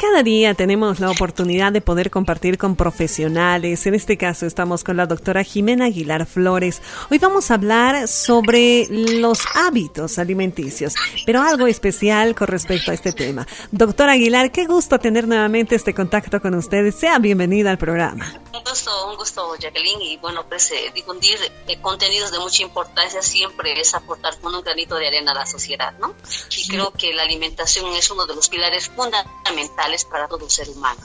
Cada día tenemos la oportunidad de poder compartir con profesionales. En este caso estamos con la doctora Jimena Aguilar Flores. Hoy vamos a hablar sobre los hábitos alimenticios, pero algo especial con respecto a este tema. Doctora Aguilar, qué gusto tener nuevamente este contacto con ustedes. Sea bienvenida al programa. Un gusto, Jacqueline, y bueno, pues difundir contenidos de mucha importancia siempre es aportar con un granito de arena a la sociedad, ¿no? Y creo que la alimentación es uno de los pilares fundamentales para todo ser humano.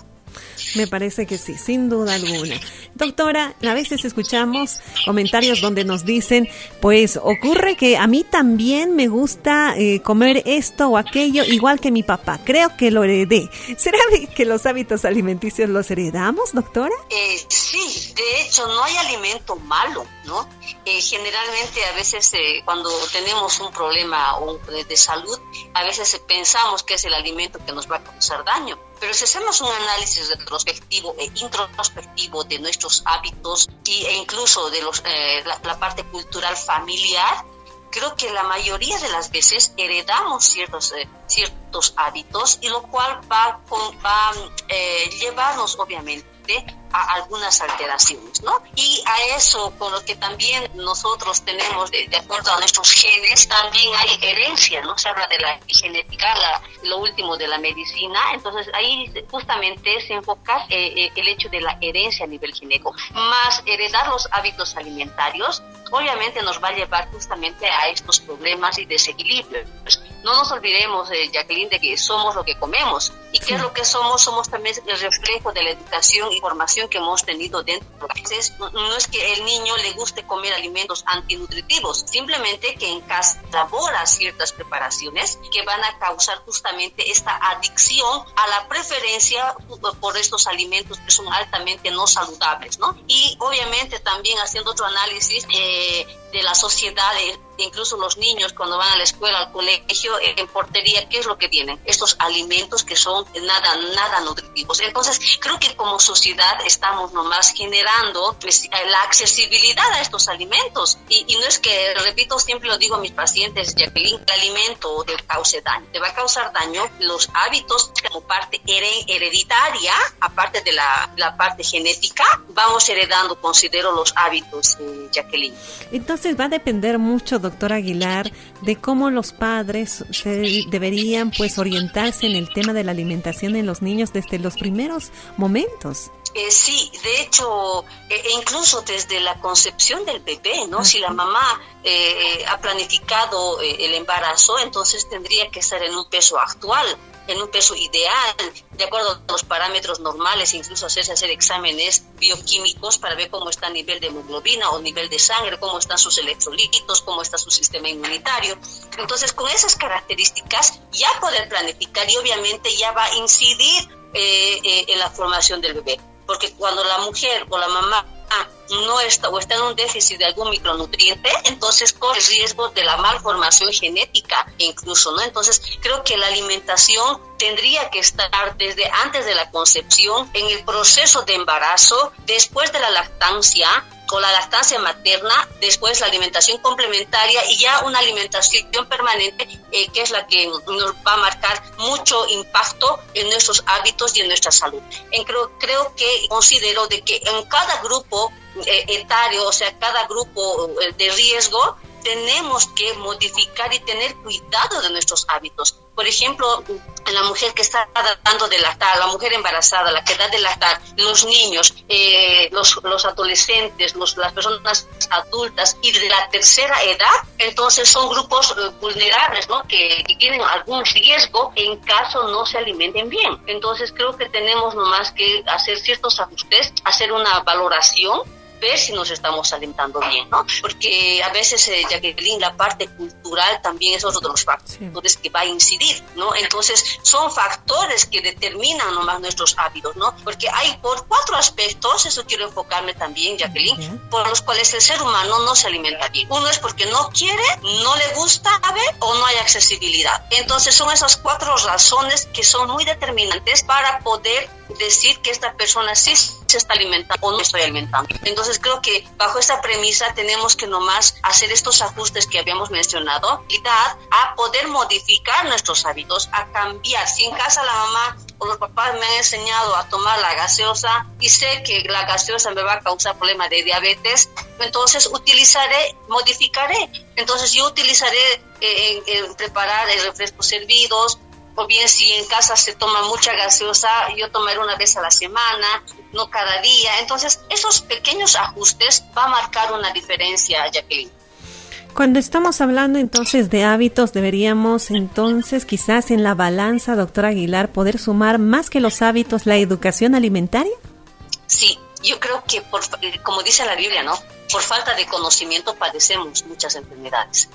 Me parece que sí, sin duda alguna. Doctora, a veces escuchamos comentarios donde nos dicen, pues ocurre que a mí también me gusta comer esto o aquello, igual que mi papá. Creo que lo heredé. ¿Será que los hábitos alimenticios los heredamos, doctora? Sí, de hecho no hay alimento malo, ¿no? Generalmente a veces cuando tenemos un problema de salud, a veces pensamos que es el alimento que nos va a causar daño. Pero si hacemos un análisis retrospectivo e introspectivo de nuestros hábitos e incluso de la parte cultural familiar, creo que la mayoría de las veces heredamos ciertos hábitos, y lo cual va a llevarnos obviamente a algunas alteraciones, ¿no? Y a eso, con lo que también nosotros tenemos, de acuerdo a nuestros genes, también hay herencia, ¿no? Se habla de la genética, lo último de la medicina. Entonces ahí justamente se enfoca el hecho de la herencia a nivel genético, más heredar los hábitos alimentarios, obviamente nos va a llevar justamente a estos problemas y desequilibrios. No nos olvidemos, Jacqueline, de que somos lo que comemos. ¿Y qué es lo que somos? Somos también el reflejo de la educación y formación que hemos tenido dentro. Entonces, no es que el niño le guste comer alimentos antinutritivos, simplemente que en casa elabora ciertas preparaciones que van a causar justamente esta adicción a la preferencia por estos alimentos que son altamente no saludables, ¿no? Y obviamente también haciendo otro análisis de la sociedad, incluso los niños cuando van a la escuela, al colegio, en portería, ¿qué es lo que tienen? Estos alimentos que son nada nutritivos. Entonces, creo que como sociedad estamos nomás generando pues, la accesibilidad a estos alimentos. Y no es que, repito, siempre lo digo a mis pacientes, Jacqueline, el alimento te cause daño. Te va a causar daño los hábitos como parte hereditaria, aparte de la parte genética, vamos heredando, considero, los hábitos, Jacqueline. Entonces va a depender mucho, doctora Aguilar, de cómo los padres deberían pues orientarse en el tema de la alimentación en los niños desde los primeros momentos. Sí, de hecho, incluso desde la concepción del bebé, ¿no? Si la mamá ha planificado el embarazo, entonces tendría que estar en un peso actual, en un peso ideal, de acuerdo a los parámetros normales, incluso hacer exámenes bioquímicos para ver cómo está el nivel de hemoglobina o nivel de sangre, cómo están sus electrolitos, cómo está su sistema inmunitario. Entonces, con esas características ya poder planificar, y obviamente ya va a incidir en la formación del bebé. Porque cuando la mujer o la mamá no está o está en un déficit de algún micronutriente, entonces corre el riesgo de la malformación genética incluso, ¿no? Entonces creo que la alimentación tendría que estar desde antes de la concepción, en el proceso de embarazo, después de la lactancia, con la lactancia materna, después la alimentación complementaria y ya una alimentación permanente que es la que nos va a marcar mucho impacto en nuestros hábitos y en nuestra salud. Creo que considero de que en cada grupo etario, o sea, cada grupo de riesgo, tenemos que modificar y tener cuidado de nuestros hábitos. Por ejemplo, la mujer que está dando de lactar, la mujer embarazada, la que da de lactar, los niños, los adolescentes, las personas adultas y de la tercera edad, entonces son grupos vulnerables, ¿no? Que tienen algún riesgo en caso no se alimenten bien. Entonces creo que tenemos nomás que hacer ciertos ajustes, hacer una valoración, ver si nos estamos alimentando bien, ¿no? Porque a veces, Jacqueline, la parte cultural también es otro de los factores que va a incidir, ¿no? Entonces, son factores que determinan nomás nuestros hábitos, ¿no? Porque hay por 4 aspectos, eso quiero enfocarme también, Jacqueline, por los cuales el ser humano no se alimenta bien. Uno es porque no quiere, no le gusta, o no hay accesibilidad. Entonces, son esas 4 razones que son muy determinantes para poder decir que esta persona sí se está alimentando o no estoy alimentando. Entonces creo que bajo esta premisa tenemos que nomás hacer estos ajustes que habíamos mencionado, a poder modificar nuestros hábitos, a cambiar. Si en casa la mamá o los papás me han enseñado a tomar la gaseosa y sé que la gaseosa me va a causar problemas de diabetes, entonces modificaré. Entonces yo utilizaré preparar refrescos hervidos, o bien si en casa se toma mucha gaseosa, yo tomaré una vez a la semana, no cada día. Entonces esos pequeños ajustes van a marcar una diferencia, Jacqueline. Cuando estamos hablando entonces de hábitos, deberíamos entonces quizás en la balanza, doctora Aguilar, poder sumar más que los hábitos la educación alimentaria. Sí, yo creo que como dice la Biblia, ¿no? Por falta de conocimiento padecemos muchas enfermedades.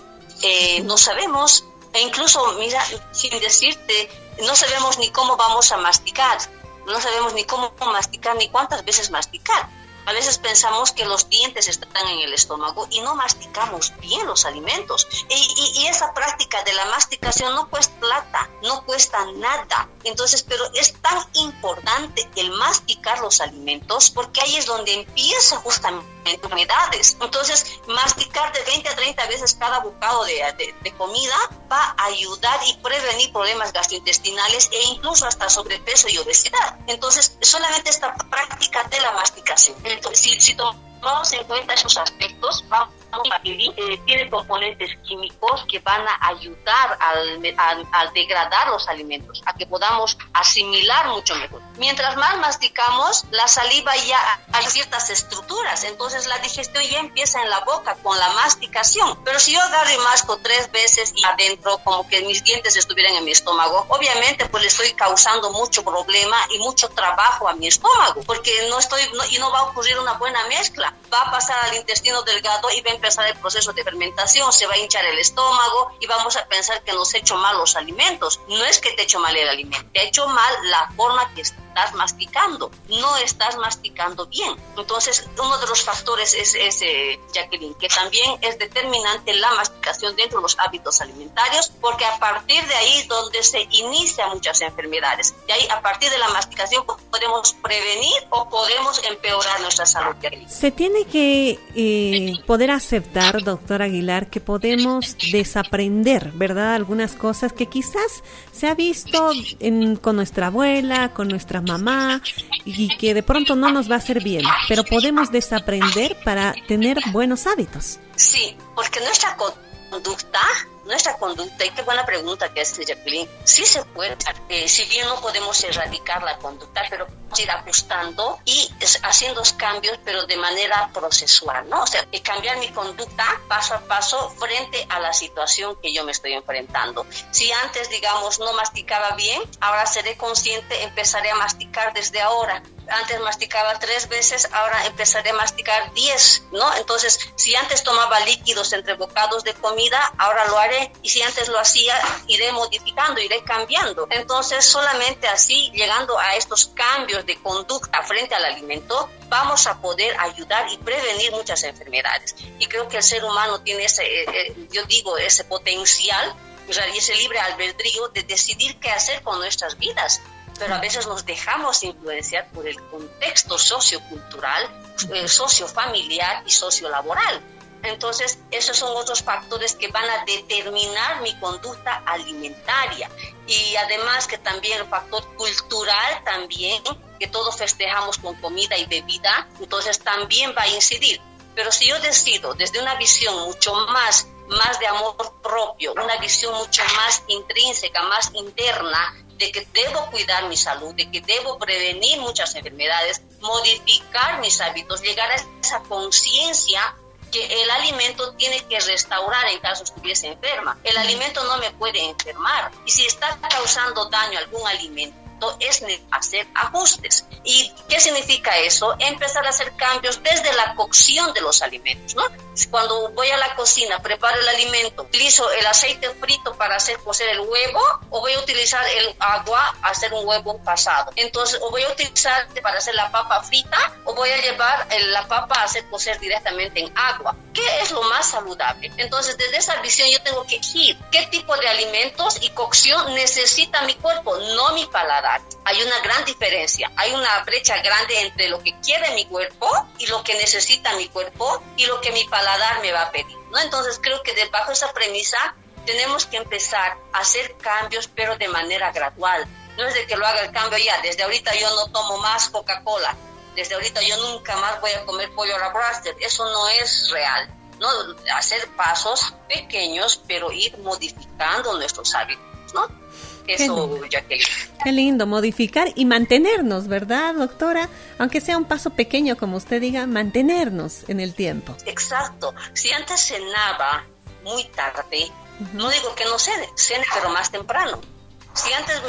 No sabemos, e incluso, mira, sin decirte, no sabemos ni cómo vamos a masticar, no sabemos ni cómo masticar, ni cuántas veces masticar. A veces pensamos que los dientes están en el estómago y no masticamos bien los alimentos. Y esa práctica de la masticación no cuesta plata, no cuesta nada. Entonces, pero es tan importante el masticar los alimentos porque ahí es donde empieza justamente enfermedades. Entonces, masticar de 20 a 30 veces cada bocado de comida va a ayudar y prevenir problemas gastrointestinales e incluso hasta sobrepeso y obesidad. Entonces, solamente esta práctica de la masticación. Entonces, si tomamos en cuenta esos aspectos, tiene componentes químicos que van a ayudar al degradar los alimentos, a que podamos asimilar mucho mejor. Mientras más masticamos, la saliva ya hay ciertas estructuras, entonces la digestión ya empieza en la boca con la masticación. Pero si yo agarro y masco 3 veces y adentro, como que mis dientes estuvieran en mi estómago, obviamente pues le estoy causando mucho problema y mucho trabajo a mi estómago, porque no va a ocurrir una buena mezcla. Va a pasar al intestino delgado y va a empezar el proceso de fermentación, se va a hinchar el estómago y vamos a pensar que nos he hecho mal los alimentos. No es que te he hecho mal el alimento, te ha hecho mal la forma que estás masticando, no estás masticando bien. Entonces, uno de los factores es Jacqueline, que también es determinante la masticación dentro de los hábitos alimentarios, porque a partir de ahí donde se inicia muchas enfermedades. De ahí, a partir de la masticación, podemos prevenir o podemos empeorar nuestra salud, Jacqueline. Se tiene que poder aceptar, doctor Aguilar, que podemos desaprender, ¿verdad? Algunas cosas que quizás se ha visto con nuestra abuela, con nuestra mamá, y que de pronto no nos va a hacer bien, pero podemos desaprender para tener buenos hábitos. Sí, porque nuestra conducta, y qué buena pregunta que hace Jacqueline, sí se puede, si bien no podemos erradicar la conducta, pero podemos ir ajustando y haciendo cambios, pero de manera procesual, ¿no? O sea, cambiar mi conducta paso a paso frente a la situación que yo me estoy enfrentando. Si antes, digamos, no masticaba bien, ahora seré consciente, empezaré a masticar desde ahora. Antes masticaba 3 veces, ahora empezaré a masticar 10, ¿no? Entonces, si antes tomaba líquidos entre bocados de comida, ahora lo haré. Y si antes lo hacía, iré modificando, iré cambiando. Entonces, solamente así, llegando a estos cambios de conducta frente al alimento, vamos a poder ayudar y prevenir muchas enfermedades. Y creo que el ser humano tiene ese potencial y ese libre albedrío de decidir qué hacer con nuestras vidas. Pero a veces nos dejamos influenciar por el contexto sociocultural, sociofamiliar y sociolaboral. Entonces, esos son otros factores que van a determinar mi conducta alimentaria. Y además que también el factor cultural también, que todos festejamos con comida y bebida, entonces también va a incidir. Pero si yo decido desde una visión mucho más de amor propio, una visión mucho más intrínseca, más interna, de que debo cuidar mi salud, de que debo prevenir muchas enfermedades, modificar mis hábitos, llegar a esa conciencia que el alimento tiene que restaurar en caso estuviese enferma. El alimento no me puede enfermar. Y si está causando daño a algún alimento, es hacer ajustes. ¿Y qué significa eso? Empezar a hacer cambios desde la cocción de los alimentos, ¿no? Cuando voy a la cocina, preparo el alimento, utilizo el aceite frito para hacer cocer el huevo, o voy a utilizar el agua a hacer un huevo pasado. Entonces, o voy a utilizar para hacer la papa frita, o voy a llevar la papa a hacer cocer directamente en agua. ¿Qué es lo más saludable? Entonces, desde esa visión yo tengo que elegir qué tipo de alimentos y cocción necesita mi cuerpo, no mi paladar. Hay una gran diferencia, hay una brecha grande entre lo que quiere mi cuerpo y lo que necesita mi cuerpo y lo que mi paladar me va a pedir, ¿no? Entonces creo que bajo esa premisa tenemos que empezar a hacer cambios, pero de manera gradual. No es de que lo haga el cambio ya, desde ahorita yo no tomo más Coca-Cola, desde ahorita yo nunca más voy a comer pollo a la braster. Eso no es real, ¿no? Hacer pasos pequeños, pero ir modificando nuestros hábitos, ¿no? Eso, Jacqueline. Qué lindo, modificar y mantenernos, ¿verdad, doctora? Aunque sea un paso pequeño, como usted diga, mantenernos en el tiempo. Exacto. Si antes cenaba muy tarde, no digo que no cene, pero más temprano. Si antes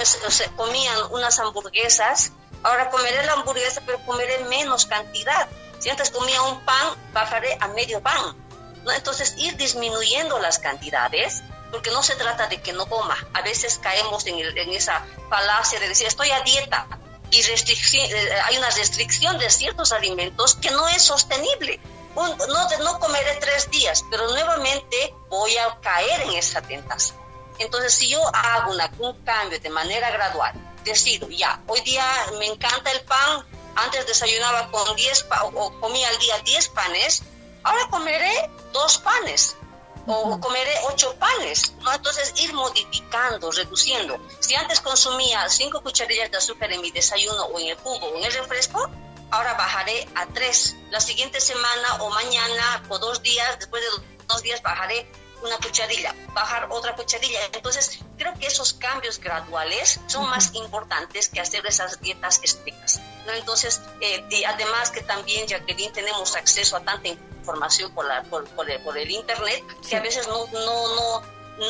comían unas hamburguesas, ahora comeré la hamburguesa, pero comeré menos cantidad. Si antes comía un pan, bajaré a medio pan, ¿no? Entonces, ir disminuyendo las cantidades, porque no se trata de que no coma. A veces caemos en esa falacia de decir, estoy a dieta, y hay una restricción de ciertos alimentos que no es sostenible. No comeré 3 días, pero nuevamente voy a caer en esa tentación. Entonces, si yo hago un cambio de manera gradual, decido, ya, hoy día me encanta el pan, antes desayunaba con 10 o comía al día 10 panes, ahora comeré 2 panes. O comeré 8 panes, ¿no? Entonces ir modificando, reduciendo. Si antes consumía 5 cucharillas de azúcar en mi desayuno o en el jugo o en el refresco, ahora bajaré a 3. La siguiente semana o mañana o 2 días, después de 2 días bajaré una cucharilla, bajar otra cucharilla. Entonces creo que esos cambios graduales son más importantes que hacer esas dietas estrictas, ¿no? Entonces, además que también, Jacqueline, tenemos acceso a tanta información por el internet, que a veces no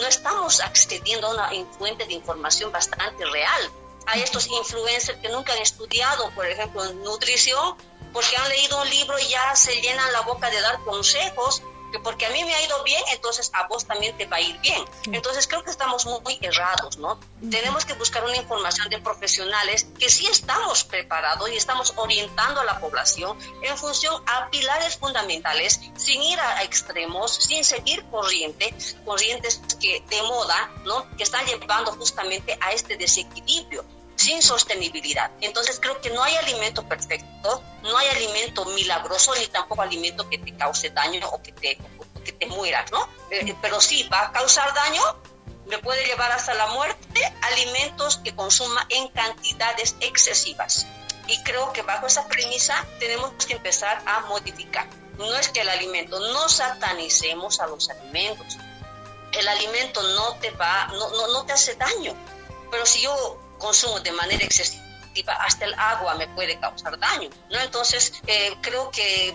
estamos accediendo a una fuente de información bastante real. Hay estos influencers que nunca han estudiado, por ejemplo, nutrición, porque han leído un libro y ya se llenan la boca de dar consejos, que porque a mí me ha ido bien, entonces a vos también te va a ir bien. Entonces creo que estamos muy errados, ¿no? Tenemos que buscar una información de profesionales que sí estamos preparados y estamos orientando a la población en función a pilares fundamentales, sin ir a extremos, sin seguir corrientes que de moda, ¿no? Que están llevando justamente a este desequilibrio, sin sostenibilidad. Entonces creo que no hay alimento perfecto, no hay alimento milagroso, ni tampoco alimento que te cause daño o que te mueras, ¿no? Pero sí, va a causar daño, me puede llevar hasta la muerte, alimentos que consuma en cantidades excesivas. Y creo que bajo esa premisa tenemos que empezar a modificar. No es que el alimento, no satanicemos a los alimentos. El alimento no te hace daño, pero si yo consumo de manera excesiva, hasta el agua me puede causar daño, ¿no? Entonces, creo que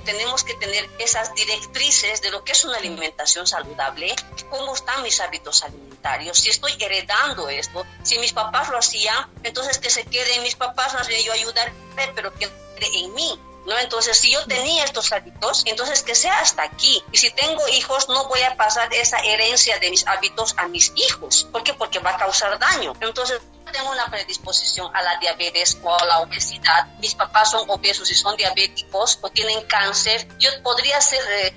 tenemos que tener esas directrices de lo que es una alimentación saludable, cómo están mis hábitos alimentarios, si estoy heredando esto, si mis papás lo hacían, entonces que se quede en mis papás, más bien yo ayudaré, pero que quede en mí, ¿no? Entonces, si yo tenía estos hábitos, entonces que sea hasta aquí. Y si tengo hijos, no voy a pasar esa herencia de mis hábitos a mis hijos. ¿Por qué? Porque va a causar daño. Entonces, tengo una predisposición a la diabetes o a la obesidad, mis papás son obesos y son diabéticos o tienen cáncer, yo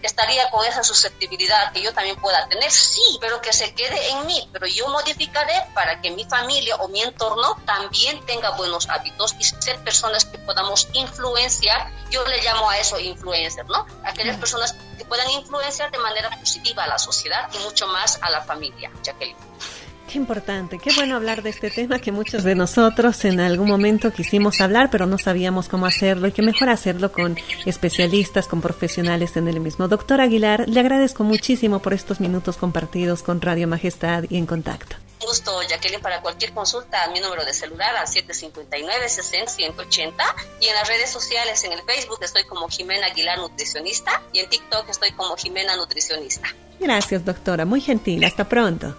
estaría con esa susceptibilidad que yo también pueda tener, sí, pero que se quede en mí, pero yo modificaré para que mi familia o mi entorno también tenga buenos hábitos y ser personas que podamos influenciar. Yo le llamo a eso influencer, ¿no? Aquellas personas que puedan influenciar de manera positiva a la sociedad y mucho más a la familia, Jacqueline. Qué importante, qué bueno hablar de este tema que muchos de nosotros en algún momento quisimos hablar, pero no sabíamos cómo hacerlo y que mejor hacerlo con especialistas, con profesionales en el mismo. Doctor Aguilar, le agradezco muchísimo por estos minutos compartidos con Radio Majestad y En Contacto. Un gusto, Jacqueline. Para cualquier consulta, mi número de celular al 759-60-180 y en las redes sociales, en el Facebook estoy como Jimena Aguilar Nutricionista y en TikTok estoy como Jimena Nutricionista. Gracias, doctora. Muy gentil. Hasta pronto.